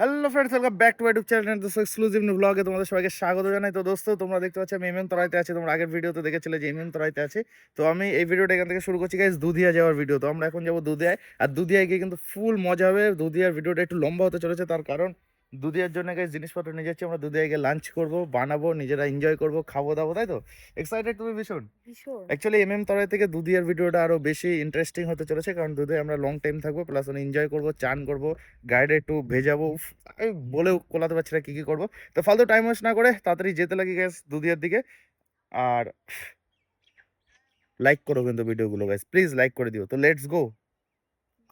Hello friends, welcome back to YouTube channel দোস্ত exclusive new ব্লগে তোমাদের সবাইকে স্বাগত জানাই। তো দোস্ত তোমরা দেখতে পাচ্ছ আমি এমএম তরাইতে আছি। তোমরা আগের ভিডিওতে দেখেছিলে যে এমএম তরাইতে আছি। তো আমি এই ভিডিওটা এখান থেকে শুরু করছি গাইস, দুধিয়া যাওয়ার ভিডিও। তো আমরা এখন যাবো দুধিয়ায়, আর দুধিয়ায় গিয়ে কিন্তু ফুল মজা হবে। দুধিয়ার ভিডিওটা একটু লম্বা হতে চলেছে, তার কারণ দুধিয়ার জন্য গাইস জিনিসপত্র নিয়ে যাচ্ছি আমরা। দুধিয়ায় গিয়ে লাঞ্চ করবো, বানাবো, নিজেরা এনজয় করবো, খাবো দাবো, তাই তো? এক্সাইটেড তুমি ভীষণ? অ্যাকচুয়ালি এমএম তরাই থেকে দুধিয়ার ভিডিওটা আরো বেশি ইন্টারেস্টিং হতে চলেছে, কারণ দুধিয়ায় আমরা লং টাইম থাকবো, প্লাস এনজয় করবো, চান করবো, গাইডে একটু ভেজাবো। আমি বলেও কোলাতে পারছি না কি কি করবো। তো ফালতু টাইম ওয়েস্ট না করে তাড়াতাড়ি যেতে লাগি গ্যাস দুধিয়ার দিকে। আর লাইক করো কিন্তু ভিডিওগুলো গাইস, প্লিজ লাইক করে দিও। তো লেটস গো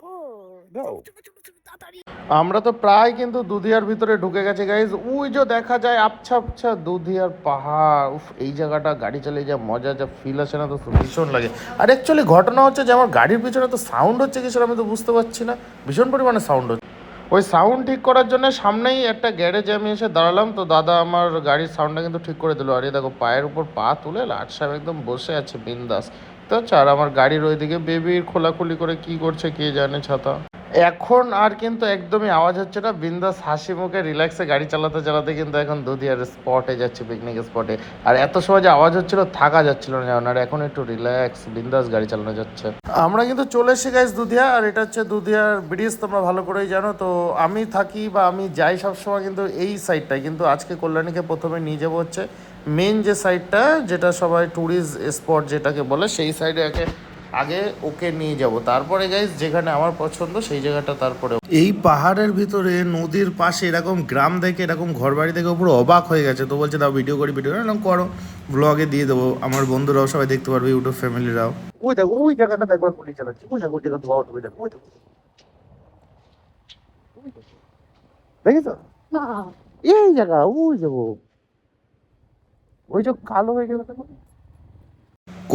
গো। আমরা তো প্রায় কিন্তু দুধিয়ার ভিতরে ঢুকে গেছে গাইজ। ওই যে দেখা যায় আবছা আবছা দুধিয়ার পাহাড়। উফ, এই জায়গাটা গাড়ি চালিয়ে যা মজা, যা ফিল আসে না, তো ভীষণ লাগে। আর অ্যাকচুয়ালি ঘটনা হচ্ছে যে আমার গাড়ির পিছনে তো সাউন্ড হচ্ছে কিছু, আমি তো বুঝতে পারছি না, ভীষণ পরিমাণে সাউন্ড হচ্ছে। ওই সাউন্ড ঠিক করার জন্য সামনেই একটা গ্যারেজে আমি এসে দাঁড়ালাম। তো দাদা আমার গাড়ির সাউন্ডটা কিন্তু ঠিক করে দিল। আর এই দেখো পায়ের উপর পা তুলে লাট সাহেব একদম বসে আছে বিন্দাস। তো আচ্ছা, আর আমার গাড়ির ওইদিকে বেবির খোলাখুলি করে কি করছে কে জানে ছাতা। এখন আর কিন্তু একদমই আওয়াজ হচ্ছে না, বিন্দাস হাসি মুখে রিল্যাক্সে গাড়ি চালাতে চালাতে কিন্তু এখন দুধিয়ার স্পটে যাচ্ছে, পিকনিক স্পটে। আর এত সময় যে আওয়াজ হচ্ছিল থাকা যাচ্ছিল না যেমন, আর এখন একটু রিল্যাক্স বিন্দাস গাড়ি চালানো যাচ্ছে। আমরা কিন্তু চলে এসে গাইস দুধিয়া, আর এটা হচ্ছে দুধিয়ার ব্রিজ, তোমরা ভালো করেই জানো। তো আমি থাকি বা আমি যাই সবসময় কিন্তু এই সাইডটায়, কিন্তু আজকে কল্যাণীকে প্রথমে নিয়ে যাবো হচ্ছে মেন যে সাইডটা, যেটা সবাই ট্যুরিস্ট স্পট যেটাকে বলে, সেই সাইডে আগে ওকে নিয়ে যাব, তারপরে গাইস যেখানে আমার পছন্দ সেই জায়গাটা। তারপরে এই পাহাড়ের ভিতরে নদীর পাশে এরকম গ্রাম দেখে, এরকম ঘর বাড়ি দেখে পুরো অবাক হয়ে গেছে। তো বলছে দাও ভিডিও করি, ভিডিও এরকম করো, ব্লগে দিয়ে দেবো, আমার বন্ধুরাও সবাই দেখতে পারবে, ইউটিউব ফ্যামিলিরাও। ওই দেখো ওই জায়গাটা একবার গুলি চালাচ্ছি, ওই দেখো, ওই জায়গা ধোয়া উঠবে, দেখো ওই দেখো, দেখেছো? এই জায়গা ওই যাবো, ওই যে কালো হয়ে গেল।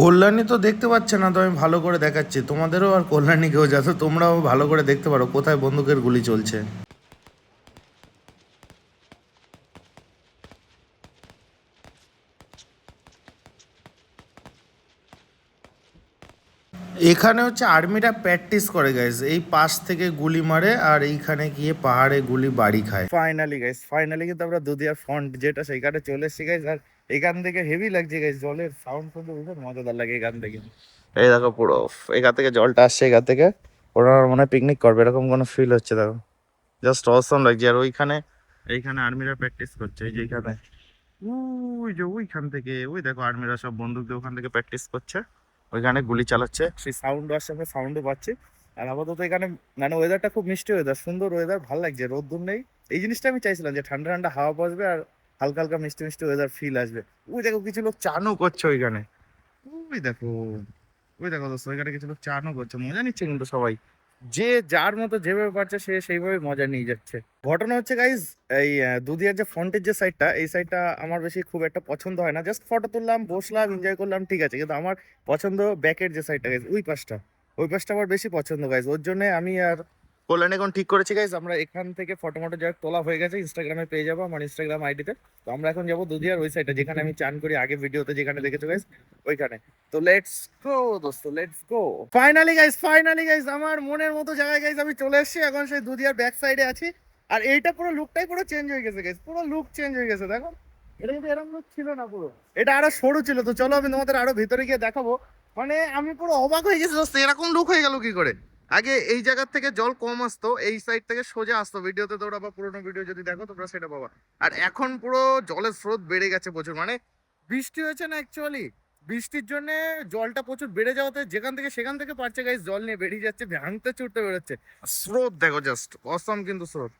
কল্যাণী তো দেখতে পাচ্ছে না, তো আমি ভালো করে দেখাচ্ছি তোমাদেরও, আর কল্যাণীকেও, যাতে তোমরাও ভালো করে দেখতে পারো কোথায় বন্দুকের গুলি চলছে। এখানে হচ্ছে আর্মিরা প্র্যাকটিস করে গাইস, এই পাশ থেকে গুলি মারে আর এইখানে গিয়ে পাহাড়ে গুলি বাড়ি খায়। ফাইনালি গাইস, ফাইনালি কিন্তু আমরা দুধিয়ার ফ্রন্ট যেটা সেইখানে চলে এসেছি গাইস। আর এখান থেকে হেভি লাগছে গাইস, জলের সাউন্ড শুনতে ভীষণ মজাদার লাগে এখান থেকে। এই দেখো পুরো এখান থেকে জলটা আসছে, এখান থেকে ওরা মনে হয় পিকনিক করবে এরকম কোনো ফিল হচ্ছে। দেখো জাস্ট অসম লাগছে। আর এইখানে আর্মিরা প্র্যাকটিস করছে, এই যে এখানে, ওই যে ওইখান থেকে ওই দেখো আর্মিরা সব বন্দুক দিয়ে ওখান থেকে প্র্যাকটিস করছে, ওইখানে গুলি চালাচ্ছে, সেই সাউন্ড আসছে, আমরা সাউন্ডও পাচ্ছি। আর আপাতত এখানে মানে ওয়েদারটা খুব মিষ্টি ওয়েদার, সুন্দর ওয়েদার, ভালো লাগছে, রোদ্দুর নেই। এই জিনিসটা আমি চাইছিলাম যে ঠান্ডা ঠান্ডা হাওয়া বসবে আর হালকা হালকা মিষ্টি মিষ্টি ওয়েদার ফিল আসবে। ওই দেখো কিছু লোক চানও করছে ওইখানে, ওই দেখো, ওই দেখো দোস্ত, ওইখানে কিছু লোক চানও করছে, মজা নিচ্ছে কিন্তু সবাই, যে যার মতো যেভাবে পারছে সে সেইভাবে মজা নিয়ে যাচ্ছে। ঘটনা হচ্ছে গাইজ, এই দুধিয়ার যে ফ্রন্টের যে সাইডটা, এই সাইডটা আমার বেশি খুব একটা পছন্দ হয় না। জাস্ট ফটো তুললাম, বসলাম, এনজয় করলাম, ঠিক আছে। কিন্তু আমার পছন্দ ব্যাকের যে সাইডটা গাইজ, ওই পাশটা আমার বেশি পছন্দ গাইজ। ওর জন্য আমি আর কল্যাণ এখন ঠিক করেছি গাইজ, আমরা এখান থেকে ফটো মটো যা তোলা হয়ে গেছে, ইনস্টাগ্রামে পেয়ে যাবো আমার ইনস্টাগ্রাম আইডিতে। তো আমরা এখন যাবো দুধিয়ার ওই সাইডে, যেখানে আমি চান করি আগে ভিডিওতে যেখানে দেখেছো গাইজ, ওইখানে। তো লেটস গো দোস্ত, লেটস গো। ফাইনালি গাইস আমার মনের মতো জায়গায় গাইস আমি চলে এসেছি। এখন সেই দুধিয়ার ব্যাক সাইডে আছি। আর এইটা পুরো লুকটাই পুরো চেঞ্জ হয়ে গেছে গাইস, পুরো লুক চেঞ্জ হয়ে গেছে। দেখো এটা কিন্তু এরকম লুক ছিল না, পুরো এটা আরো সরু ছিল। তো চলো আমি তোমাদের আরো ভিতরে গিয়ে দেখাবো। মানে আমি পুরো অবাক হয়ে গেছি দোস্ত, এরকম লুক হয়ে গেল কি করে। আগে এই জায়গার থেকে জল কম আসতো, এই সাইড থেকে সোজা আসতো, ভিডিওতে তোমরা বা পুরোনো ভিডিও যদি দেখো তোমরা সেটা পাবা। আর এখন পুরো জলের স্রোত বেড়ে গেছে প্রচুর, মানে বৃষ্টি হয়েছে না অ্যাকচুয়ালি, বৃষ্টির জন্য জলটা প্রচুর বেড়ে যাওয়াতে যেখান থেকে সেখান থেকে পারছে গাইস জল নিয়ে বেরিয়ে যাচ্ছে, ভাঙতে ছুটতে বেরোচ্ছে। স্রোত দেখো জাস্ট অসম, কিন্তু স্রোত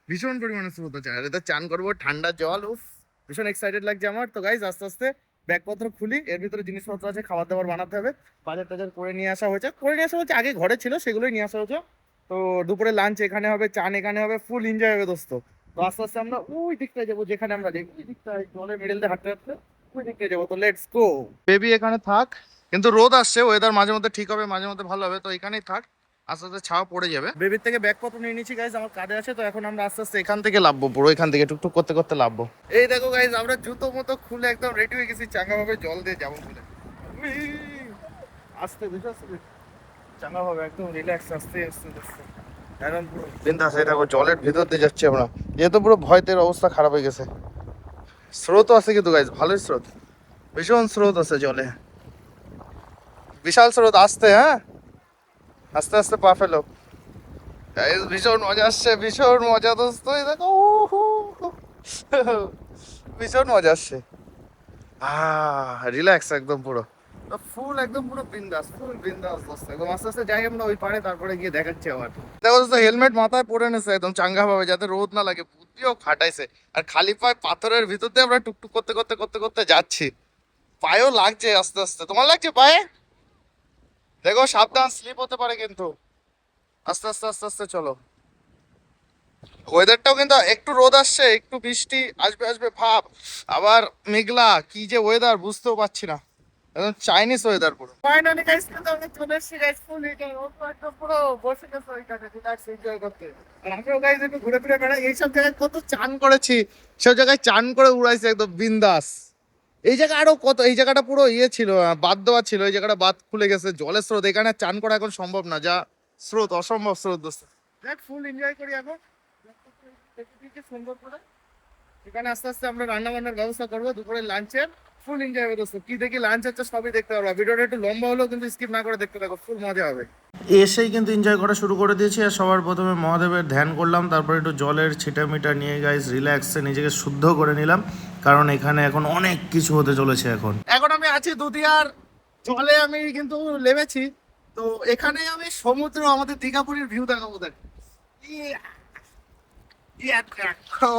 ভীষণ পরিমাণে স্রোত আছে। আর এটা চান করবো, ঠান্ডা জল, উফ ভীষণ এক্সাইটেড লাগছে আমার। তো গাইস আস্তে আস্তে ব্যাগপত্র খুলি, এর ভিতরে জিনিসপত্র আছে, খাবার দাবার বানাতে হবে, বাজার টাজার করে নিয়ে আসা হয়েছে, আগে ঘরে ছিল সেগুলোই নিয়ে আসা হয়েছে। তো দুপুরে লাঞ্চ এখানে হবে, চান এখানে হবে, ফুল এনজয় হবে দোস্ত। তো আস্তে আস্তে আমরা ওই দিকটায় যাবো, যেখানে আমরা দেখি ওই দিকটায় জলের মিডল দিয়ে হাঁটতে হাঁটতে ওই দিকটায় যাবো। তো লেটস গো। বেবি এখানে থাক, কিন্তু রোদ আসছে, ওয়েদার মাঝে মধ্যে ঠিক হবে, মাঝে মধ্যে ভালো হবে, তো এখানেই থাক, আস্তে আস্তে ছাওয়া পড়ে যাবে। বেবির থেকে ব্যাগপত্র নিয়ে নিচ্ছি গাইজ, আমার কাঁধে আছে। তো এখন আমরা আস্তে আস্তে এখান থেকে লাভবো, পুরো এখান থেকে টুকটুক করতে করতে লাভবো। এই দেখো গাইজ আমরা জুতো মতো খুলে একদম রেডি হয়ে গেছি, চাঙ্গা ভাবে জল দিয়ে যাবো বলে। আস্তে বেশি আস্তে, চাঙ্গা ভাবে একদম রিল্যাক্স, আস্তে আস্তে আস্তে, এখন পুরো বিন্দাস। এই দেখো জলের ভিতর দিয়ে যাচ্ছি আমরা, এ তো পুরো ভয়তের অবস্থা খারাপ হয়ে গেছে। স্রোত আছে কিন্তু গাইজ, ভালোই স্রোত, ভীষণ স্রোত আছে জলে, বিশাল স্রোত। আসতে, হ্যাঁ আস্তে আস্তে পা ফেলো গাইজ, ভীষণ মজা আসছে, ভীষণ মজা দোস্ত। এই দেখো ভীষণ মজা আসছে। রিল্যাক্স একদম পুরো, ফুল একদম পুরো বিন্দাস, ফুল বিন্দাস দোস্ত। একদম আস্তে আস্তে যাই আমরা ওই পারে, তারপরে গিয়ে দেখাচ্ছি আবার। দেখো দোস্ত, হেলমেট মাথায় পরে নিছে একদম চাঙ্গা ভাবে, যাতে রোদ না লাগে, বুদ্ধিও খাটাইছে। আর খালি পায়ে পাথরের ভিতর দিয়ে আমরা টুকটুক করতে করতে করতে করতে যাচ্ছি। পায়েও লাগছে আস্তে আস্তে, তোমার লাগছে পায়ে? দেখো সাবধান, স্লিপ হতে পারে কিন্তু। আস্তে আস্তে আস্তে আস্তে চলো। ওয়েদারটাও কিন্তু একটু রোদ আসছে, একটু বৃষ্টি আসবে আসবে ভাব, আবার মেঘলা, কি যে ওয়েদার বুঝতেও পারছি না, একদম চাইনিজ ওয়েদার পুরো। ফাইনালি গাইস কিন্তু আমরা চলে এসেছি গাইস, ফুল এনজয়, ও তো একদম পুরো বসে গেছে ওইখানে রিল্যাক্স এনজয় করতে। আর আমরাও গাইস একটু ঘুরে ফিরে বেড়াই, এইসব জায়গায় কত চান করেছি, সব জায়গায় চান করে উড়াইছে একদম বিন্দাস। এই জায়গা আরো কত, এই জায়গাটা পুরো ইয়ে ছিল, বাদ দেওয়া ছিল, এই জায়গাটা বাদ খুলে গেছে, জলের স্রোত, এখানে চান করা এখন সম্ভব না, যা স্রোত, অসম্ভব স্রোত দোস্ত। দেখ ফুল এনজয় করি এখন, দেখতে সুন্দর করে। এখানে আস্তে আস্তে আমরা রান্না বান্নার ব্যবস্থা করবো, দুপুরে লাঞ্চের ফুল এনজয় হবে দোস্ত। কি দেখি লাঞ্চ হচ্ছে সবই দেখতে পারবো, ভিডিওটা একটু লম্বা হলেও কিন্তু স্কিপ না করে দেখতে থাকো, ফুল মজা হবে। এসেই কিন্তু এনজয় করা শুরু করে দিয়েছি, আর সবার প্রথমে মহাদেবের ধ্যান করলাম, তারপরে একটু জলের ছিটামিটা নিয়ে গাইস রিল্যাক্সে নিজেকে শুদ্ধ করে নিলাম, কারণ এখানে এখন অনেক কিছু হতে চলেছে। এখন আমি আছি দুধিয়ার জলে, আমি কিন্তু নেমেছি। তো এখানে আমি সমুদ্র, আমাদের দীঘাপুরীর ভিউ দেখাবো। দেখ দেখো,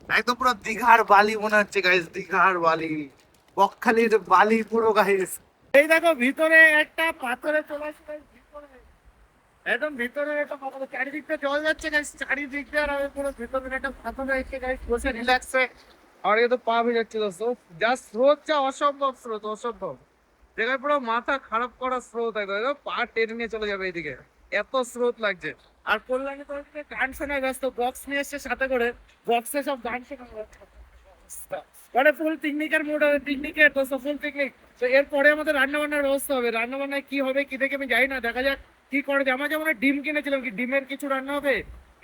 একদম পুরো দীঘার বালি মনে হচ্ছে গাইস, দীঘার বালি, বকখালির বালি পুরো গাইস। এই দেখো ভিতরে একটা পাথরে চলে আসছে guys, ভিতরে একদম ভিতরে একটা পাথর, চারিদিকটা জল যাচ্ছে গাইস, চারিদিক দিয়ে। আর আমি পুরো ভিতরে একটা পাথরে এসে গাইস বসে রিল্যাক্সে, আর এ তো পা ভিজাচ্ছে দোস্ত, যা স্রোত, যা অসম্ভব স্রোত, অসম্ভব। দেখে পুরো মাথা খারাপ করা স্রোত, একদম পা টেনে নিয়ে চলে যাবে এইদিকে, এত স্রোত লাগছে। আর কল্যাণী তো গান শোনায় ব্যস্ত, বক্স নিয়ে এসছে সাথে করে, বক্সে সব গান শোনা মানে ফুল পিকনিকের মুড হবে, পিকনিকের তো ফুল পিকনিক। তো এরপরে আমাদের রান্না বান্নার ব্যবস্থা হবে, রান্না বান্নায় কি হবে কি দেখে আমি জানি না, দেখা যাক কি করে যায়। আমরা যেমন ডিম কিনেছিলাম, কি ডিমের কিছু রান্না হবে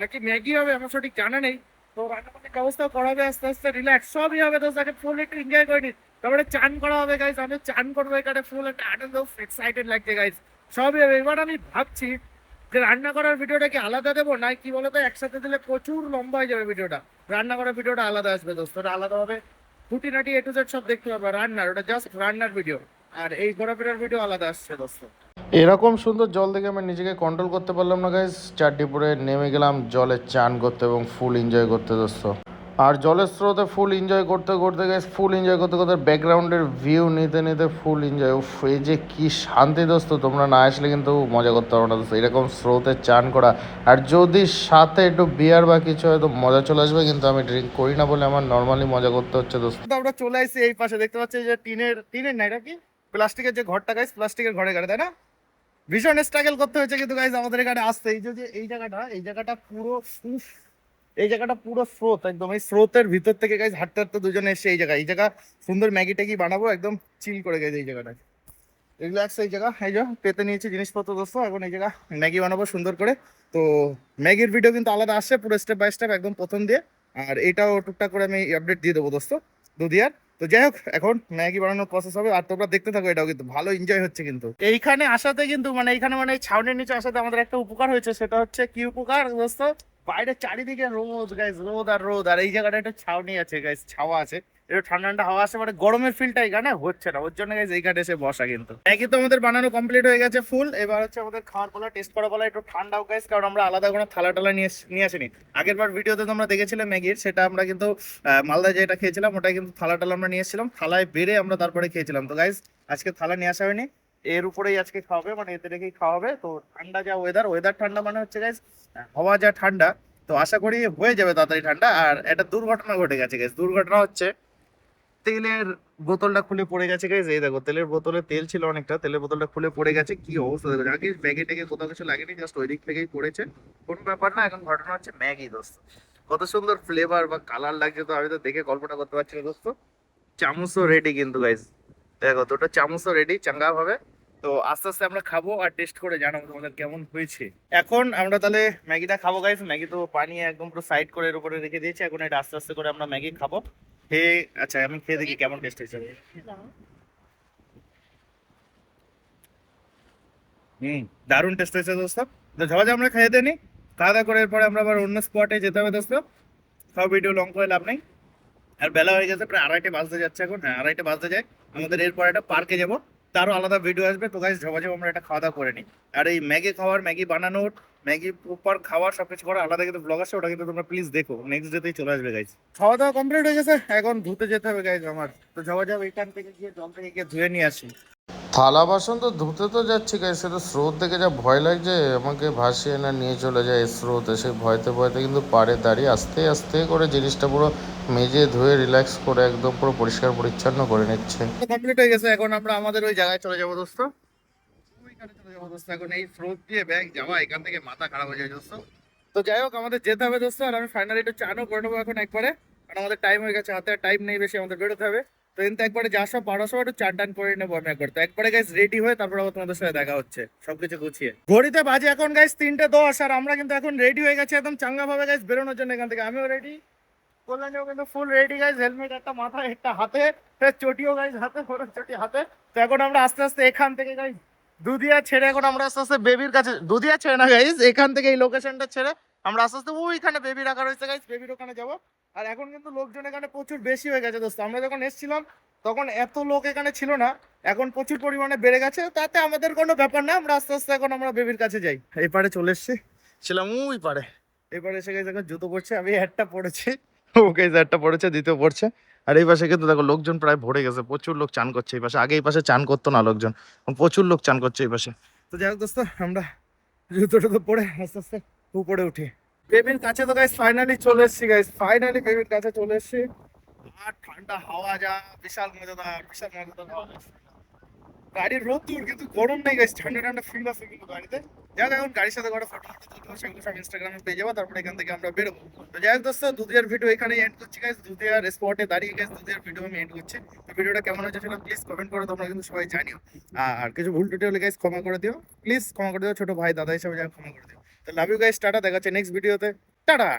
নাকি ম্যাগি হবে আমার সঠিক জানা নেই। তো রান্না বান্নার ব্যবস্থা করা হবে আস্তে আস্তে, রিল্যাক্স সবই হবে। তো তাকে ফুল একটু এনজয় করে নি, তারপরে চান করা হবে গাইজ, আমি চান করবো এখানে, ফুল একটা আনন্দ, এক্সাইটেড লাগছে গাইজ, সবই হবে। এবার আমি ভাবছি যে রান্না করার ভিডিওটা কি আলাদা দেবো, না কি বলতো একসাথে দিলে প্রচুর লম্বা হয়ে যাবে ভিডিওটা। রান্না করার ভিডিওটা আলাদা আসবে দোস্ত, ওটা আলাদা হবে, খুঁটিনাটি এ টু জেড সব দেখতে পারবে। রান্নার ওটা জাস্ট রান্নার ভিডিও, আর এই ঘোরাফেরার ভিডিও আলাদা আসছে দোস্ত। এরকম সুন্দর জল দেখে আমি নিজেকে কন্ট্রোল করতে পারলাম না গাইস, চারটিপুরে নেমে গেলাম জলে চান করতে এবং ফুল এনজয় করতে দোস্ত। আর জলের স্রোতে ফুল এনজয় করতে করতে গাইস, ফুল এনজয় করতে করতে ব্যাকগ্রাউন্ডের ভিউ নিতে নিতে ফুল এনজয়, উফ এই যে কি শান্তি দোস্ত, তোমরা না আসলে কিন্তু মজা করতে পারো না দোস্ত, এরকম স্রোতে চান করা। আর যদি সাথে একটু বিয়ার বা কিছু হয় তো মজা চলে আসবে, কিন্তু আমি ড্রিঙ্ক করি না বলে আমার নর্মালি মজা করতে হচ্ছে দোস্ত। আমরা চলে আসছি এই পাশে, দেখতে পাচ্ছি যে টিনের না, এটা কি প্লাস্টিকের যে ঘরটা গাইস, প্লাস্টিকের ঘরে ঘরে, তাই না? ভীষণ স্ট্রাগল করতে হয়েছে কিন্তু গাইজ আমাদের এখানে আসতে। এই যে এই জায়গাটা পুরো উফ, এই জায়গাটা পুরো স্রোত, একদম এই স্রোতের ভিতর থেকে গাইজ হাঁটতে হাঁটতে দুজনে এসে এই জায়গা সুন্দর ম্যাগি ট্যাগি বানাবো, একদম চিল করে গেছে এই জায়গাটা, রিল্যাক্স। এই জায়গা এই যে পেতে নিয়েছি জিনিসপত্র দোস্ত, এখন এই জায়গা ম্যাগি বানাবো সুন্দর করে। তো ম্যাগির ভিডিও কিন্তু আলাদা আসছে, পুরো স্টেপ বাই স্টেপ একদম প্রথম দিয়ে, আর এইটাও টুকটাক করে আমি আপডেট দিয়ে দেবো দোস্ত দুদিয়ার। তো যাই হোক, এখন ম্যাগি বানানোর প্রসেস হবে, আর তোমরা দেখতে থাকো, এটাও কিন্তু ভালো এনজয় হচ্ছে। কিন্তু এইখানে আসাতে কিন্তু এইখানে এই ছাউনির নিচে আসাতে আমাদের একটা উপকার হয়েছে, সেটা হচ্ছে কি উপকার দোস্ত, বাইরে চারিদিকে রোদ গাইজ, রোদ আর রোদ, আর এই জায়গাটা একটা ছাউনি আছে গাইজ, ছাওয়া আছে, একটু ঠান্ডা ঠান্ডা হাওয়া আসে, গরমের ফিলটা এখানে হচ্ছে না, ওর জন্য গাইজ এইখানে এসে বসা। কিন্তু একই তো আমাদের বানানো কমপ্লিট হয়ে গেছে ফুল, এবার হচ্ছে আমাদের খাওয়ার পালা, টেস্ট করা পালা, একটু ঠান্ডাও গাইজ, কারণ আমরা আলাদা কোনো থালা টালা নিয়ে আসিনি। আগের বার ভিডিওতে তোমরা দেখেছিলে ম্যাগির, সেটা আমরা কিন্তু মালদা যেটা খেয়েছিলাম ওটা কিন্তু থালা টালা আমরা নিয়ে এসেছিলাম, থালায় বেড়ে আমরা তারপরে খেয়েছিলাম। তো গাইজ আজকে থালা নিয়ে আসা হয়নি, এর উপরেই আজকে খাওয়া হবে, এতে রেখেই খাওয়া হবে। তো ঠান্ডা যা ওয়েদার ঠান্ডা হচ্ছে গাইজ হাওয়া যা ঠান্ডা, তো আশা করি হয়ে যাবে তাড়াতাড়ি ঠান্ডা। আর একটা দুর্ঘটনা ঘটে গেছে গাইজ, দুর্ঘটনা হচ্ছে তেলের বোতলটা খুলে পড়ে গেছে গাইজ। এই দেখো তেলের বোতলে তেল ছিল অনেকটা, তেলের বোতলটা খুলে পড়ে গেছে, কি অবস্থা দেখো, আগে ব্যাগে ট্যাগে কোথাও কিছু লাগেনি, জাস্ট ওই দিক থেকেই পড়েছে, কোনো ব্যাপার না। এখন ঘটনা হচ্ছে ম্যাগি দোস্ত, কত সুন্দর ফ্লেভার বা কালার লাগছে, তো আমি তো দেখে কল্পনা করতে পারছি না দোস্ত। চামচও রেডি কিন্তু গাইজ, দেখো দুটো চামচও রেডি চাঙ্গা ভাবে, তো আস্তে আস্তে আমরা খাবো আর টেস্ট করে জানাবো তোমাদের কেমন হয়েছে। এখন আমরা তাহলে ম্যাগিটা খাবো গাইস। ম্যাগি তো বানিয়ে একদম পুরো সাইড করে এর উপরে রেখে দিয়েছি, এখন এটা আস্তে আস্তে করে আমরা ম্যাগি খাবো। খেয়ে আচ্ছা আমি খেয়ে দেখি কেমন টেস্ট হয়েছে। হুম, দারুণ টেস্ট হয়েছে দোস্ত। তো ঝাপা আমরা খেয়ে দেনি, খাওয়া দাওয়া করে এরপরে আমরা আবার অন্য স্পটে যেতে হবে দোস্ত। সব ভিডিও লং করে লাভ নেই। আর বেলা হয়ে গেছে, প্রায় 2:30 বাজতে যাচ্ছে এখন। হ্যাঁ 2:30 বাজতে যায়। আমাদের এরপর একটা পার্কে যাবো, তারও আলাদা ভিডিও আসবে। তো গাইস ঝপা ঝপ আমরা একটা খাওয়া দাওয়া করে নিই। আর এই ম্যাগি খাওয়ার, ম্যাগি বানানোর, ম্যাগি প্রপার খাওয়ার সবকিছু করার আলাদা কিন্তু ব্লগ আছে, ওটা কিন্তু তোমরা প্লিজ দেখো, নেক্সট ডেতেই চলে আসবে গাইস। খাওয়া দাওয়া কমপ্লিট হয়ে গেছে, এখন ধুতে যেতে হবে গাইস আমার। তো ঝপা ঝপ এখান থেকে গিয়ে জল থেকে গিয়ে ধুয়ে নিয়ে আসি। থালা বাসন তো ধুতে তো যাচ্ছি গাইস, সেটা স্রোত দেখে যা ভয় লাগছে, আমাকে ভাসিয়ে না নিয়ে চলে যায় এই স্রোতে। সেই ভয়তে ভয়তে কিন্তু পাড়ে দাঁড়িয়ে আস্তে আস্তে করে জিনিসটা পুরো মেজে ধুয়ে রিল্যাক্স করে একদম পুরো পরিষ্কার পরিচ্ছন্ন করে নিচ্ছে। কমপ্লিট হয়ে গেছে, এখন আমরা আমাদের ওই জায়গায় চলে যাবো দোস্ত। ওইখানে চলে যাবো দোস্ত। এখন এই স্রোত দিয়ে ব্যাগ যাওয়া, এখান থেকে মাথা খারাপ হয়ে যায় দোস্ত। তো যাই হোক আমাদের যেতে হবে দোস্ত। আর আমি ফাইনালি একটু চানও করে নেবো এখন একবারে, কারণ আমাদের টাইম হয়ে গেছে, হাতে টাইম নেই বেশি, আমাদের বেরোতে হবে। তো কিন্তু একবারে যা সব পারো সব একটু চান টান করে নেবো আমি একবার। তো একবারে গাইস রেডি হয়ে তারপর আবার তোমাদের সাথে দেখা হচ্ছে সবকিছু গুছিয়ে। ঘড়িতে বাজে এখন গাইস 3:10, আর আমরা কিন্তু এখন রেডি হয়ে গেছি একদম চাঙ্গা ভাবে গাইস বেরোনোর জন্য এখান থেকে। আমিও রেডি, কল্যাণীও কিন্তু ফুল রেডি গাইস। হেলমেট একটা মাথায়, একটা হাতে, চটিও গাইস হাতে, বড় চটি হাতে। তো এখন আমরা আস্তে আস্তে এখান থেকে গাইস দুধিয়া ছেড়ে, এখন আমরা আস্তে আস্তে বেবির কাছে, দুধিয়া ছেড়ে না গাইস, এখান থেকে এই লোকেশনটা ছেড়ে আমরা আস্তে আস্তে ওইখানে বেবি রাখা রয়েছে গাইস, বেবির ওখানে যাবো। আর এখন কিন্তু লোকজন এখানে প্রচুর বেশি হয়ে গেছে দোস্ত। আমরা যখন এসেছিলাম তখন এত লোক এখানে ছিল না, এখন প্রচুর পরিমাণে বেড়ে গেছে। তাতে আমাদের কোনো ব্যাপার না, আমরা আস্তে আস্তে এখন আমরা বেবির কাছে যাই। এই পারে চলে এসেছি, ছিলাম ওই পারে। এবারে এসে গেছে, এখন জুতো পড়ছে, আমি একটা পড়েছি, ওকে একটা পড়েছে, দ্বিতীয় পড়ছে। আর এই পাশে কিন্তু দেখো লোকজন প্রায় ভরে গেছে, প্রচুর লোক চান করছে এই পাশে। আগে এই পাশে চান করতো না লোকজন, এখন প্রচুর লোক চান করছে এই পাশে। তো যাই হোক দোস্ত, আমরা জুতো টুতো পরে আস্তে আস্তে উপরে উঠি। বেবির কাছে তো গাইস ফাইনালি চলে এসেছি গাইস, ফাইনালি বেবির কাছে চলে এসেছি। আর ঠান্ডা হাওয়া, যা বিশাল মজাদার, বিশাল মজাদার হাওয়া। গাড়ির রোদ দূর কিন্তু গরম নেই গাইস, ঠান্ডা ঠান্ডা ফিল আছে কিন্তু গাড়িতে। যাক এখন গাড়ির সাথে করে ফটো তুলবো, সেগুলো সব ইনস্টাগ্রামে পেয়ে যাবো, তারপরে এখান থেকে আমরা বেরোবো। তো যাই হোক দোস্ত, দুধিয়ার ভিডিও এখানে এন্ড করছি গাইস। দুধিয়ার স্পটে দাঁড়িয়ে গাইস দুধিয়ার ভিডিও আমি এন্ড করছি। তো ভিডিওটা কেমন হয়েছে সেটা প্লিজ কমেন্ট করে তোমরা কিন্তু সবাই জানিও। আর কিছু ভুল টুটি হলে গাইস ক্ষমা করে দিও, প্লিজ ক্ষমা করে দিও, ছোট ভাই দাদা হিসেবে যা ক্ষমা করে দিও। তো লাভ ইউ গাইস, টাটা, দেখা হচ্ছে নেক্সট ভিডিওতে। টাটা।